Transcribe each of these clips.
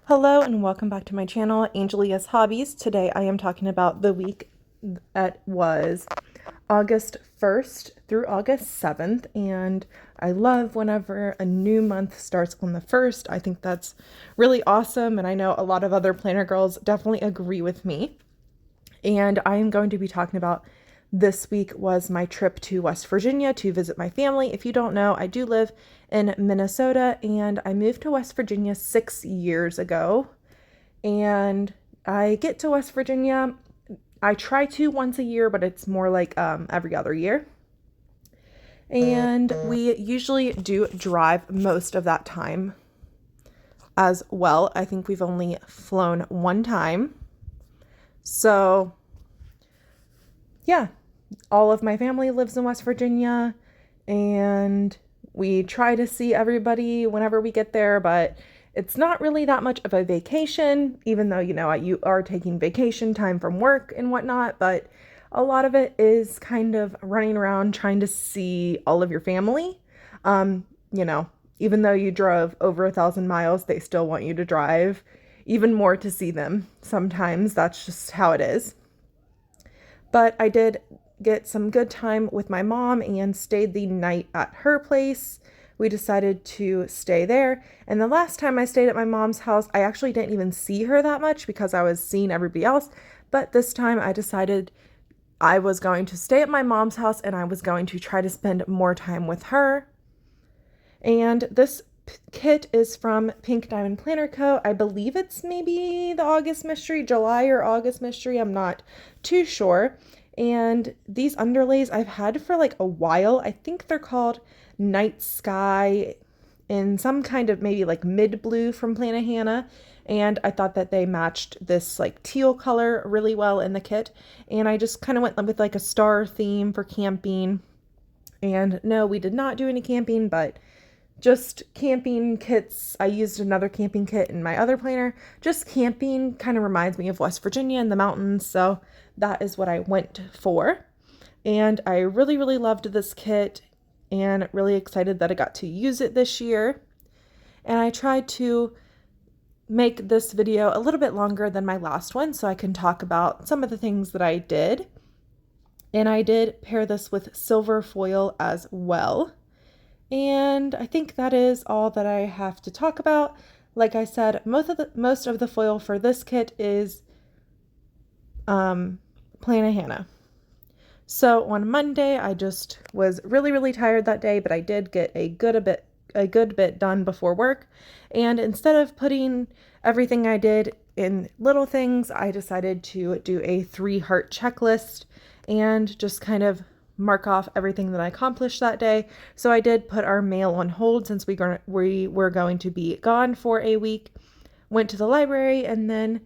Hello and welcome back to my channel, Angelia's Hobbies. Today I am talking about the week that was August 1st through August 7th, and I love whenever a new month starts on the 1st. I think that's really awesome, and I know a lot of other planner girls definitely agree with me. And I am going to be talking about this week was my trip to West Virginia to visit my family. If you don't know, I do live in Minnesota and I moved to West Virginia 6 years ago. And I get to West Virginia, I try to once a year, but it's more like every other year. And we usually do drive most of that time as well. I think we've only flown one time. So yeah, all of my family lives in West Virginia, and we try to see everybody whenever we get there, but it's not really that much of a vacation, even though, you are taking vacation time from work and whatnot, but a lot of it is kind of running around trying to see all of your family. Even though you drove over 1,000 miles, they still want you to drive even more to see them. Sometimes that's just how it is. But I did get some good time with my mom and stayed the night at her place. We decided to stay there. And the last time I stayed at my mom's house, I actually didn't even see her that much because I was seeing everybody else. But this time I decided I was going to stay at my mom's house and I was going to try to spend more time with her. And this kit is from Pinkdiamondplannerco. I believe it's maybe the August mystery, July or August mystery. I'm not too sure. And these underlays I've had for like a while. I think they're called Night Sky in some kind of maybe like mid blue from Plannahannah. And I thought that they matched this like teal color really well in the kit. And I just kind of went with like a star theme for camping. And no, we did not do any camping, but just camping kits. I used another camping kit in my other planner. Just camping kind of reminds me of West Virginia and the mountains, so that is what I went for. And I really, really loved this kit and really excited that I got to use it this year. And I tried to make this video a little bit longer than my last one so I can talk about some of the things that I did. And I did pair this with silver foil as well. And I think that is all that I have to talk about. Like I said, most of the foil for this kit is Plannahannah. So on Monday, I just was really, really tired that day, but I did get a good bit done before work. And instead of putting everything I did in little things, I decided to do a 3-heart checklist and just kind of mark off everything that I accomplished that day. So I did put our mail on hold since we were going to be gone for a week. Went to the library, and then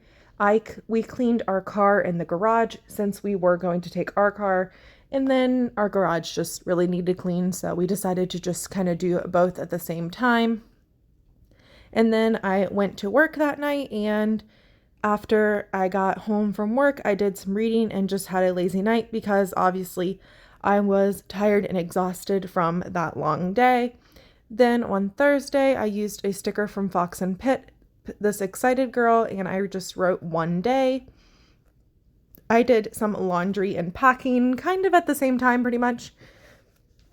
we cleaned our car in the garage since we were going to take our car, and then our garage just really needed clean, so we decided to just kind of do both at the same time. And then I went to work that night, and after I got home from work, I did some reading and just had a lazy night because obviously I was tired and exhausted from that long day. Then on Thursday, I used a sticker from Fox and Pitt, this excited girl, and I just wrote one day. I did some laundry and packing kind of at the same time, pretty much.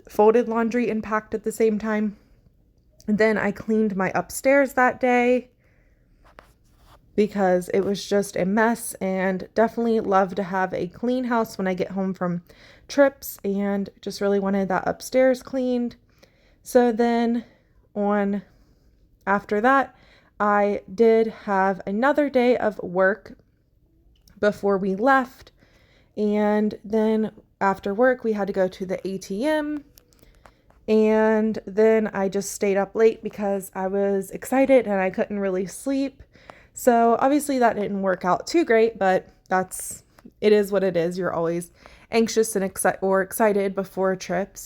Folded laundry and packed at the same time. And then I cleaned my upstairs that day because it was just a mess, and definitely love to have a clean house when I get home from trips, and just really wanted that upstairs cleaned. So then after that, I did have another day of work before we left, and then after work we had to go to the ATM, and then I just stayed up late because I was excited and I couldn't really sleep. So obviously that didn't work out too great, but it is what it is. You're always anxious and excited before a trip.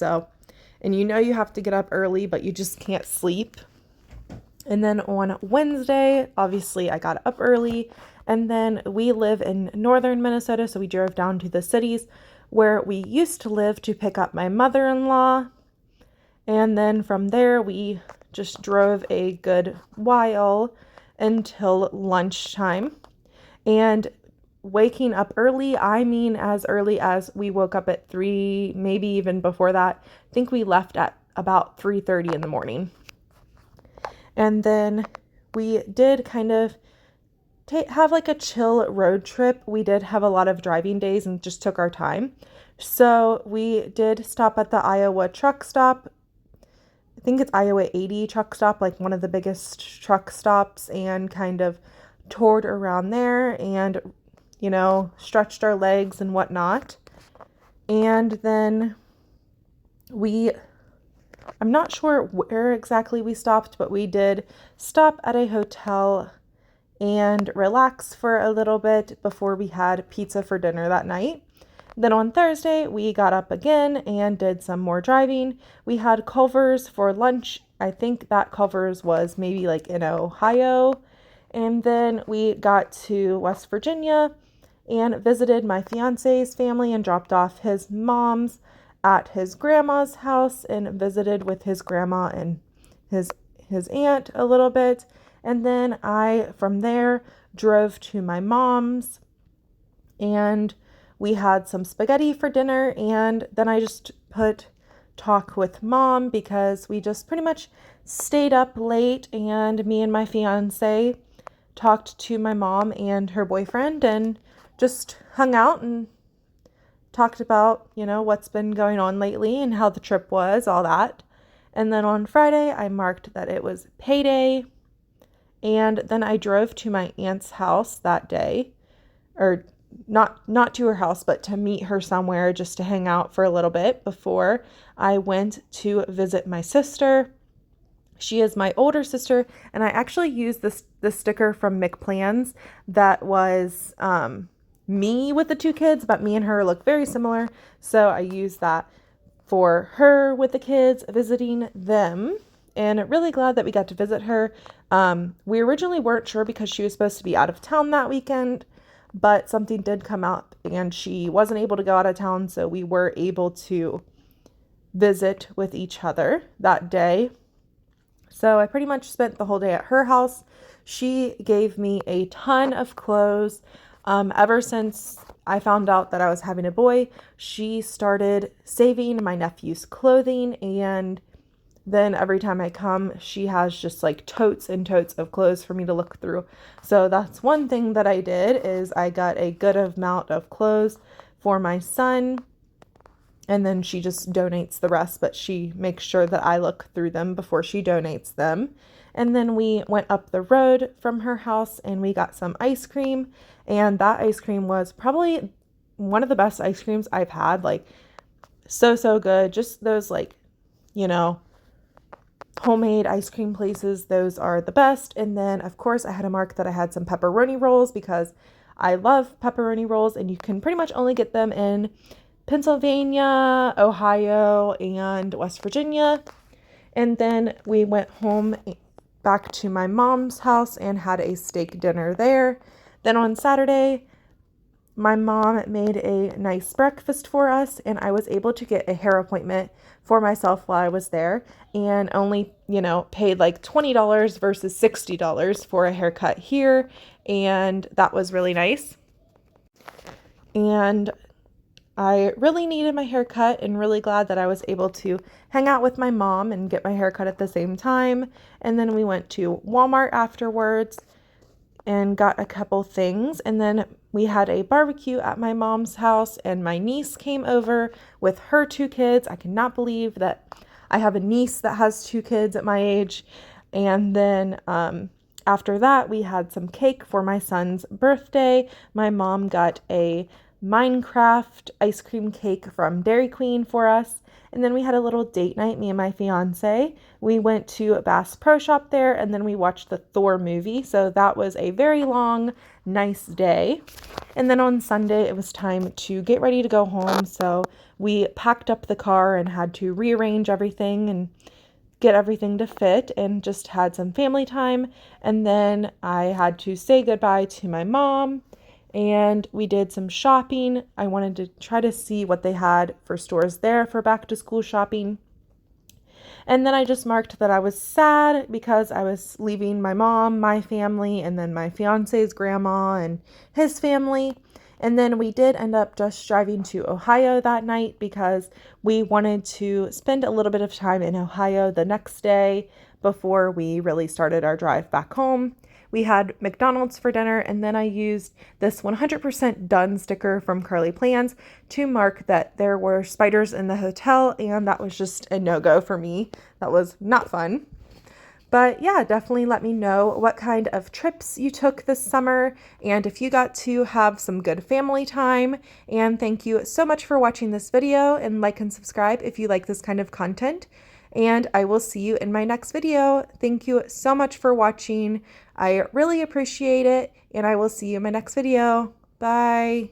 And you have to get up early, but you just can't sleep. And then on Wednesday, obviously I got up early, and then we live in northern Minnesota, so we drove down to the cities where we used to live to pick up my mother-in-law. And then from there, we just drove a good while until lunchtime. And waking up early, I mean as early as we woke up at 3, maybe even before that. I think we left at about 3:30 in the morning. And then we did kind of have like a chill road trip. We did have a lot of driving days and just took our time. So we did stop at the Iowa truck stop. I think it's Iowa 80 truck stop, like one of the biggest truck stops, and kind of toured around there and, stretched our legs and whatnot. And then I'm not sure where exactly we stopped, but we did stop at a hotel and relax for a little bit before we had pizza for dinner that night. Then on Thursday, we got up again and did some more driving. We had Culver's for lunch. I think that Culver's was maybe like in Ohio. And then we got to West Virginia and visited my fiance's family and dropped off his mom's at his grandma's house and visited with his grandma and his aunt a little bit. And then I, from there, drove to my mom's and we had some spaghetti for dinner. And then I just put talk with mom because we just pretty much stayed up late, and me and my fiance talked to my mom and her boyfriend and just hung out and talked about, what's been going on lately and how the trip was, all that. And then on Friday, I marked that it was payday. And then I drove to my aunt's house that day, or not to her house, but to meet her somewhere just to hang out for a little bit before I went to visit my sister. She is my older sister, and I actually used this sticker from Plannahannah that was me with the 2 kids, but me and her look very similar. So I used that for her with the kids, visiting them, and really glad that we got to visit her. We originally weren't sure because she was supposed to be out of town that weekend, but something did come up and she wasn't able to go out of town, so we were able to visit with each other that day. So I pretty much spent the whole day at her house. She gave me a ton of clothes. Ever since I found out that I was having a boy, she started saving my nephew's clothing, and then every time I come, she has just like totes and totes of clothes for me to look through. So that's one thing that I did, is I got a good amount of clothes for my son, and then she just donates the rest, but she makes sure that I look through them before she donates them. And then we went up the road from her house and we got some ice cream, and that ice cream was probably one of the best ice creams I've had. Like, so good. Just those, like, homemade ice cream places, those are the best. And then of course I had to mark that I had some pepperoni rolls because I love pepperoni rolls, and you can pretty much only get them in Pennsylvania, Ohio, and West Virginia. And then we went home back to my mom's house and had a steak dinner there. Then on Saturday, my mom made a nice breakfast for us, and I was able to get a hair appointment for myself while I was there, and only, paid like $20 versus $60 for a haircut here, and that was really nice. And I really needed my haircut, and really glad that I was able to hang out with my mom and get my haircut at the same time. And then we went to Walmart afterwards and got a couple things, and then we had a barbecue at my mom's house, and my niece came over with her 2 kids. I cannot believe that I have a niece that has 2 kids at my age. And then after that, we had some cake for my son's birthday. My mom got a Minecraft ice cream cake from Dairy Queen for us. And then we had a little date night, me and my fiance. We went to Bass Pro Shop there, and then we watched the Thor movie. So that was a very long, nice day. And then on Sunday, it was time to get ready to go home. So we packed up the car and had to rearrange everything and get everything to fit, and just had some family time. And then I had to say goodbye to my mom, and we did some shopping. I wanted to try to see what they had for stores there for back to school shopping. And then I just marked that I was sad because I was leaving my mom, my family, and then my fiance's grandma and his family. And then we did end up just driving to Ohio that night because we wanted to spend a little bit of time in Ohio the next day before we really started our drive back home. We had McDonald's for dinner, and then I used this 100% done sticker from Carleaplans to mark that there were spiders in the hotel, and that was just a no-go for me. That was not fun. But yeah, definitely let me know what kind of trips you took this summer and if you got to have some good family time. And thank you so much for watching this video, and like and subscribe if you like this kind of content. And I will see you in my next video. Thank you so much for watching. I really appreciate it, and I will see you in my next video. Bye.